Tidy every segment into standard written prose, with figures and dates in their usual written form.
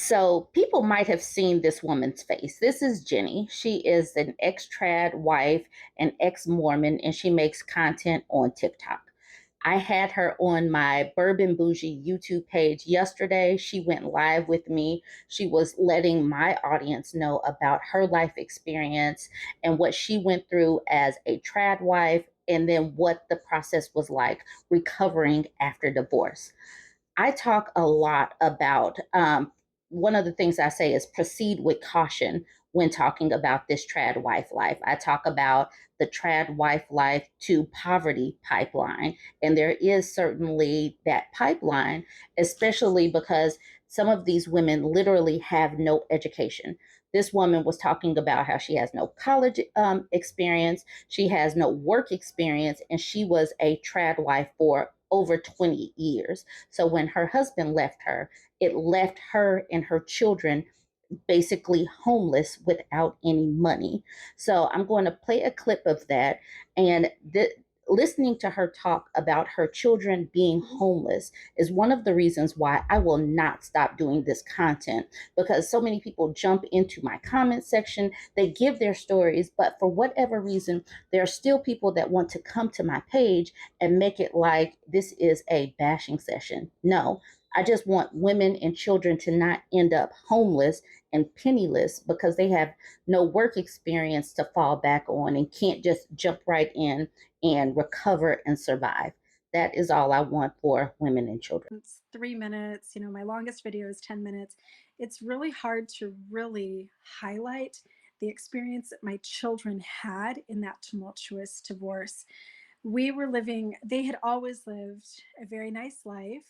So people might have seen this woman's face. This is Jenny. She is an ex-trad wife, an ex-Mormon, and she makes content on TikTok. I had her on my BurbNBougie YouTube page yesterday. She went live with me. She was letting my audience know about her life experience and what she went through as a trad wife, and then what the process was like recovering after divorce. I talk a lot about one of the things I say is proceed with caution when talking about this trad wife life. I talk about the trad wife life to poverty pipeline. And there is certainly that pipeline, especially because some of these women literally have no education. This woman was talking about how she has no college experience, she has no work experience, and she was a trad wife for over 20 years. So when her husband left her, it left her and her children basically homeless without any money. So I'm going to play a clip of that. And listening to her talk about her children being homeless is one of the reasons why I will not stop doing this content, because so many people jump into my comment section, they give their stories, but for whatever reason, there are still people that want to come to my page and make it like this is a bashing session. No, I just want women and children to not end up homeless and penniless because they have no work experience to fall back on and can't just jump right in and recover and survive. That is all I want for women and children. It's 3 minutes. My longest video is 10 minutes. It's really hard to really highlight the experience that my children had in that tumultuous divorce. They had always lived a very nice life.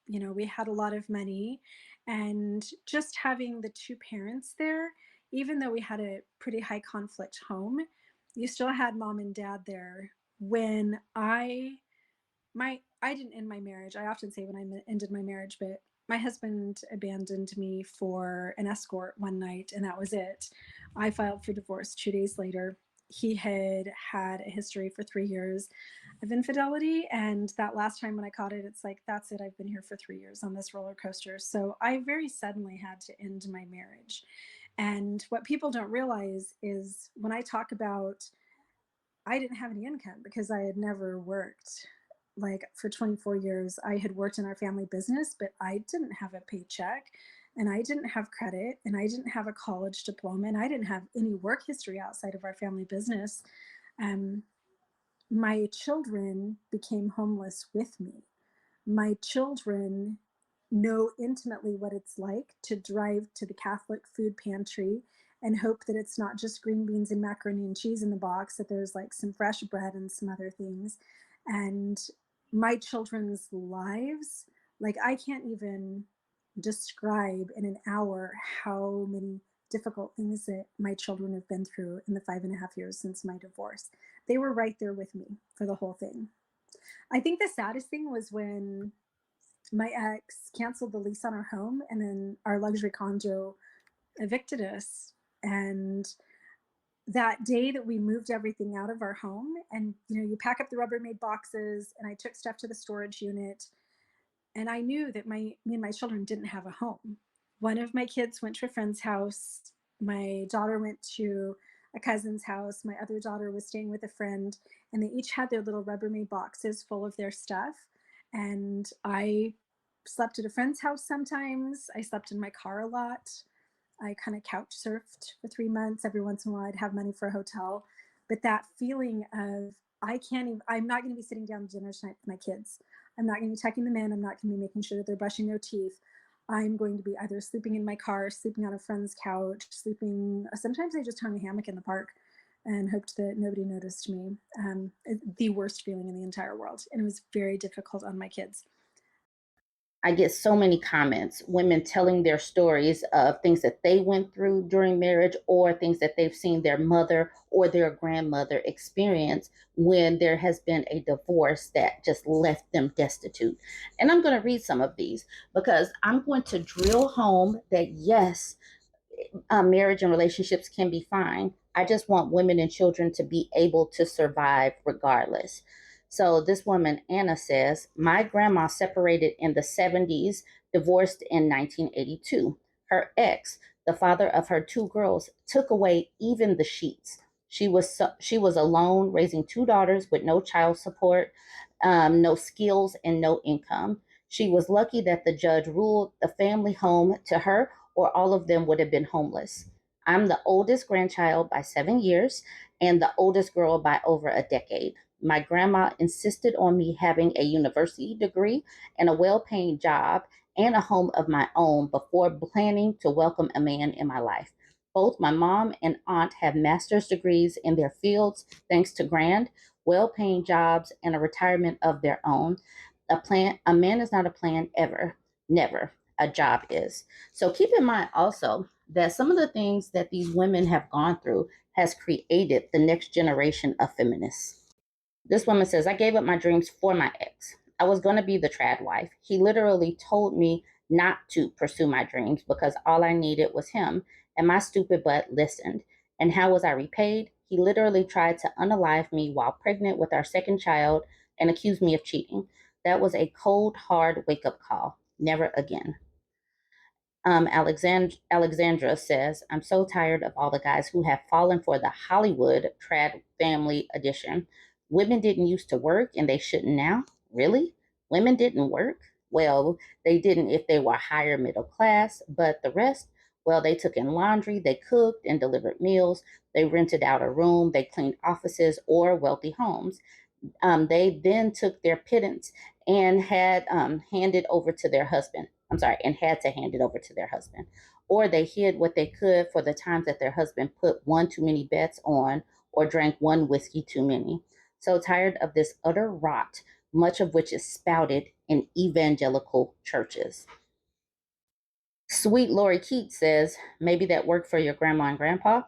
We had a lot of money, and just having the two parents there, even though we had a pretty high conflict home, you still had mom and dad there. When I didn't end my marriage. I often say when I ended my marriage, but my husband abandoned me for an escort one night, and that was it. I filed for divorce 2 days later. He had had a history for 3 years of infidelity, and that last time when I caught it, it's like, that's it. I've been here for 3 years on this roller coaster. So I very suddenly had to end my marriage. And what people don't realize is when I talk about I didn't have any income because I had never worked. Like for 24 years, I had worked in our family business, but I didn't have a paycheck, and I didn't have credit, and I didn't have a college diploma, and I didn't have any work history outside of our family business. Um, my children became homeless with me. My children know intimately what it's like to drive to the Catholic food pantry and hope that it's not just green beans and macaroni and cheese in the box, that there's like some fresh bread and some other things. And my children's lives, like, I can't even describe in an hour how many difficult things that my children have been through in the 5.5 years since my divorce. They were right there with me for the whole thing. I think the saddest thing was when my ex canceled the lease on our home, and then our luxury condo evicted us. And that day that we moved everything out of our home, and you pack up the Rubbermaid boxes, and I took stuff to the storage unit, and I knew that me and my children didn't have a home. One of my kids went to a friend's house. My daughter went to a cousin's house. My other daughter was staying with a friend, and they each had their little Rubbermaid boxes full of their stuff. And I slept at a friend's house sometimes. I slept in my car a lot. I kind of couch surfed for 3 months. Every once in a while, I'd have money for a hotel. But that feeling of, I'm not going to be sitting down to dinner tonight with my kids. I'm not going to be tucking them in. I'm not going to be making sure that they're brushing their teeth. I'm going to be either sleeping in my car, sleeping on a friend's couch, sometimes I just hung a hammock in the park and hoped that nobody noticed me. The worst feeling in the entire world. And it was very difficult on my kids. I get so many comments, women telling their stories of things that they went through during marriage or things that they've seen their mother or their grandmother experience when there has been a divorce that just left them destitute. And I'm going to read some of these because I'm going to drill home that yes, marriage and relationships can be fine. I just want women and children to be able to survive regardless. So this woman, Anna, says, my grandma separated in the 70s divorced in 1982. Her ex, the father of her two girls, took away even the sheets. She was alone, raising two daughters with no child support, no skills, and no income. She was lucky that the judge ruled the family home to her, or all of them would have been homeless. I'm the oldest grandchild by 7 years and the oldest girl by over a decade. My grandma insisted on me having a university degree and a well paying job and a home of my own before planning to welcome a man in my life. Both my mom and aunt have master's degrees in their fields thanks to grand, well paying jobs and a retirement of their own. A man is not a plan ever, never. A job is. So keep in mind also that some of the things that these women have gone through has created the next generation of feminists. This woman says, I gave up my dreams for my ex. I was going to be the trad wife. He literally told me not to pursue my dreams because all I needed was him, and my stupid butt listened. And how was I repaid? He literally tried to unalive me while pregnant with our second child and accused me of cheating. That was a cold, hard wake up call. Never again. Alexandra says, I'm so tired of all the guys who have fallen for the Hollywood trad family edition. Women didn't used to work and they shouldn't now? Really? Women didn't work? Well, they didn't if they were higher middle class, but the rest, well, they took in laundry, they cooked and delivered meals, they rented out a room, they cleaned offices or wealthy homes. They then took their pittance and had handed over to their husband. I'm sorry, and had to hand it over to their husband. Or they hid what they could for the times that their husband put one too many bets on or drank one whiskey too many. So tired of this utter rot, much of which is spouted in evangelical churches. Sweet Lori Keats says, maybe that worked for your grandma and grandpa.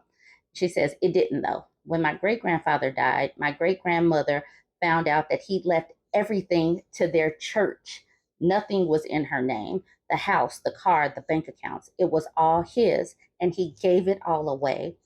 She says, it didn't though. When my great grandfather died, my great grandmother found out that he'd left everything to their church. Nothing was in her name, the house, the car, the bank accounts. It was all his, and he gave it all away.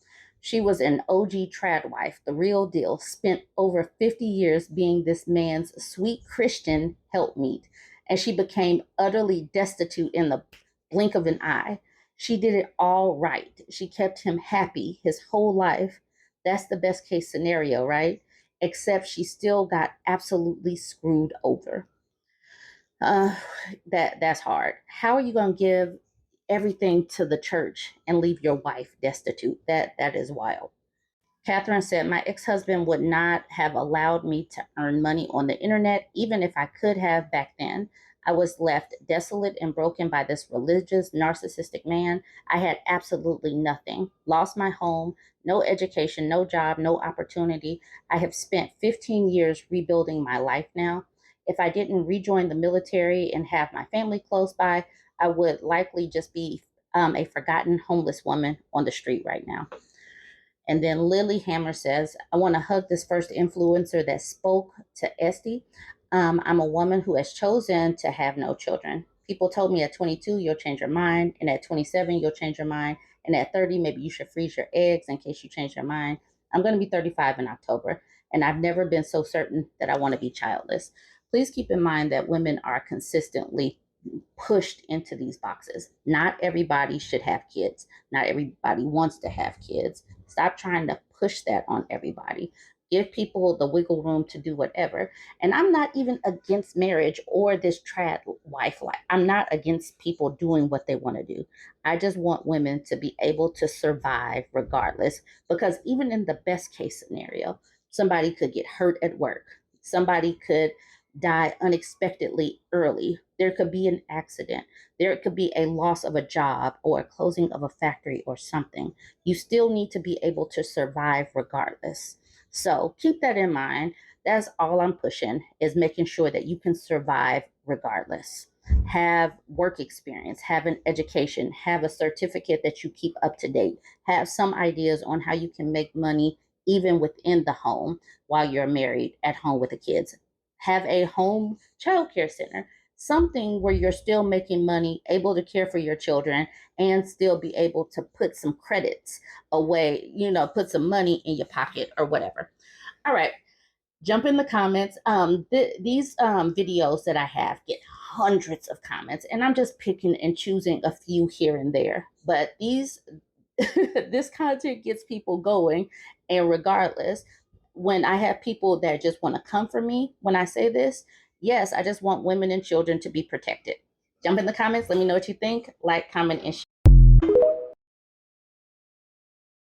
She was an OG trad wife, the real deal, spent over 50 years being this man's sweet Christian helpmeet, and she became utterly destitute in the blink of an eye. She did it all right. She kept him happy his whole life. That's the best case scenario, right? Except she still got absolutely screwed over. Uh, that's hard. How are you going to give everything to the church and leave your wife destitute? That is wild. Catherine said, my ex husband would not have allowed me to earn money on the internet, even if I could have back then. I was left desolate and broken by this religious, narcissistic man. I had absolutely nothing. Lost my home, no education, no job, no opportunity. I have spent 15 years rebuilding my life now. If I didn't rejoin the military and have my family close by, I would likely just be a forgotten homeless woman on the street right now. And then Lily Hammer says, I want to hug this first influencer that spoke to Esty. I'm a woman who has chosen to have no children. People told me at 22, you'll change your mind. And at 27, you'll change your mind. And at 30, maybe you should freeze your eggs in case you change your mind. I'm going to be 35 in October. And I've never been so certain that I want to be childless. Please keep in mind that women are consistently pushed into these boxes. Not everybody should have kids. Not everybody wants to have kids. Stop trying to push that on everybody. Give people the wiggle room to do whatever. And I'm not even against marriage or this trad wife life. I'm not against people doing what they want to do. I just want women to be able to survive regardless. Because even in the best case scenario, somebody could get hurt at work. Somebody could die unexpectedly early. There could be an accident. There could be a loss of a job or a closing of a factory or something. You still need to be able to survive regardless. So keep that in mind. That's all I'm pushing is making sure that you can survive regardless. Have work experience, have an education, have a certificate that you keep up to date, have some ideas on how you can make money even within the home while you're married at home with the kids. Have a home child care center, something where you're still making money, able to care for your children, and still be able to put some credits away, put some money in your pocket or whatever. All right, jump in the comments. These videos that I have get hundreds of comments, and I'm just picking and choosing a few here and there. But these this content gets people going, and regardless, when I have people that just want to come for me when I say this, yes, I just want women and children to be protected. Jump in the comments, let me know what you think. Like, comment, and share.